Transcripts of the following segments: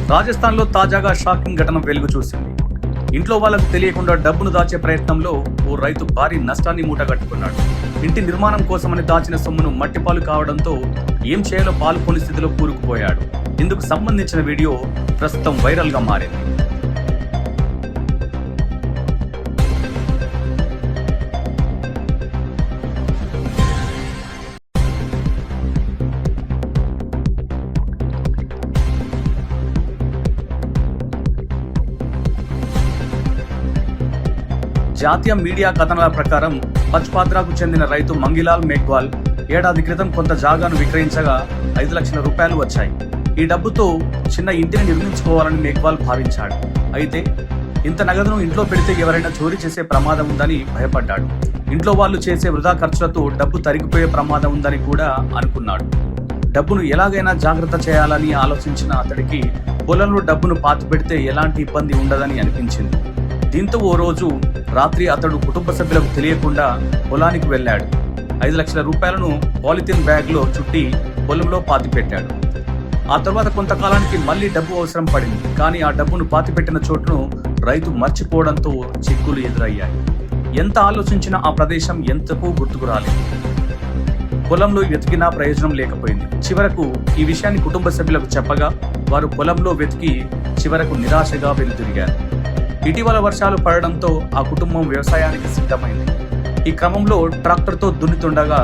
రాజస్థాన్లో తాజాగా షాకింగ్ ఘటన వెలుగు చూసింది. ఇంట్లో వాళ్ళకు తెలియకుండా డబ్బును దాచే ప్రయత్నంలో ఓ రైతు భారీ నష్టాన్ని మూటగట్టుకున్నాడు. ఇంటి నిర్మాణం కోసమని దాచిన సొమ్మును మట్టిపాలు కావడంతో ఏం చేయాలో పాలుపోని స్థితిలో కూరుకుపోయాడు. ఇందుకు సంబంధించిన వీడియో ప్రస్తుతం వైరల్ గా మారింది. జాతీయ మీడియా కథనాల ప్రకారం పచ్పాద్రాకు చెందిన రైతు మంగిలాల్ మేఘ్వాల్ ఏడాది క్రితం కొంత జాగాను విక్రయించగా 5 లక్షల రూపాయలు వచ్చాయి. ఈ డబ్బుతో చిన్న ఇంటిని నిర్మించుకోవాలని మేఘ్వాల్ భావించాడు. అయితే ఇంత నగదును ఇంట్లో పెడితే ఎవరైనా చోరీ చేసే ప్రమాదం ఉందని భయపడ్డాడు. ఇంట్లో వాళ్ళు చేసే వృధా ఖర్చులతో డబ్బు తరిగిపోయే ప్రమాదం ఉందని కూడా అనుకున్నాడు. డబ్బును ఎలాగైనా జాగ్రత్త చేయాలని ఆలోచించిన అతడికి పొలంలో డబ్బును పాతిపెడితే ఎలాంటి ఇబ్బంది ఉండదని అనిపించింది. దీంతో ఓ రోజు రాత్రి అతడు కుటుంబ సభ్యులకు తెలియకుండా పొలానికి వెళ్ళాడు. 5 లక్షల రూపాయలను పాలిథిన్ బ్యాగ్లో చుట్టి పొలంలో పాతిపెట్టాడు. ఆ తర్వాత కొంతకాలానికి మళ్లీ డబ్బు అవసరం పడింది. కానీ ఆ డబ్బును పాతిపెట్టిన చోటును రైతు మర్చిపోవడంతో చిక్కులు ఎదురయ్యాయి. ఎంత ఆలోచించినా ఆ ప్రదేశం ఎంతకు గుర్తుకు రాలేదు. పొలంలో వెతికినా ప్రయోజనం లేకపోయింది. చివరకు ఈ విషయాన్ని కుటుంబ సభ్యులకు చెప్పగా వారు పొలంలో వెతికి చివరకు నిరాశగా వెనుతిరిగారు. ఇటీవల వర్షాలు పడడంతో ఆ కుటుంబం వ్యవసాయానికి సిద్ధమైంది. ఈ క్రమంలో ట్రాక్టర్తో దున్నుతుండగా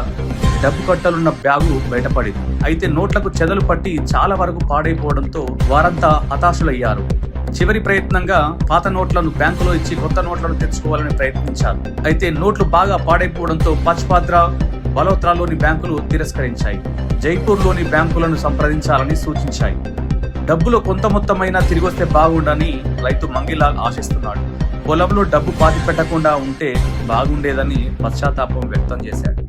డబ్బు కట్టలున్న బ్యాగు బయటపడింది. అయితే నోట్లకు చెదలు పట్టి చాలా వరకు పాడైపోవడంతో వారంతా హతాశులయ్యారు. చివరి ప్రయత్నంగా పాత నోట్లను బ్యాంకులో ఇచ్చి కొత్త నోట్లను తెచ్చుకోవాలని ప్రయత్నించారు. అయితే నోట్లు బాగా పాడైపోవడంతో పచ్పాద్రా, బలోత్రాలోని బ్యాంకులు తిరస్కరించాయి. జైపూర్లోని బ్యాంకులను సంప్రదించాలని సూచించాయి. డబ్బులో కొంత మొత్తమైనా తిరిగొస్తే బాగుండని రైతు మంగిలాల్ ఆశిస్తున్నాడు. పొలంలో డబ్బు పాతి పెట్టకుండా ఉంటే బాగుండేదని పశ్చాత్తాపం వ్యక్తం చేశాడు.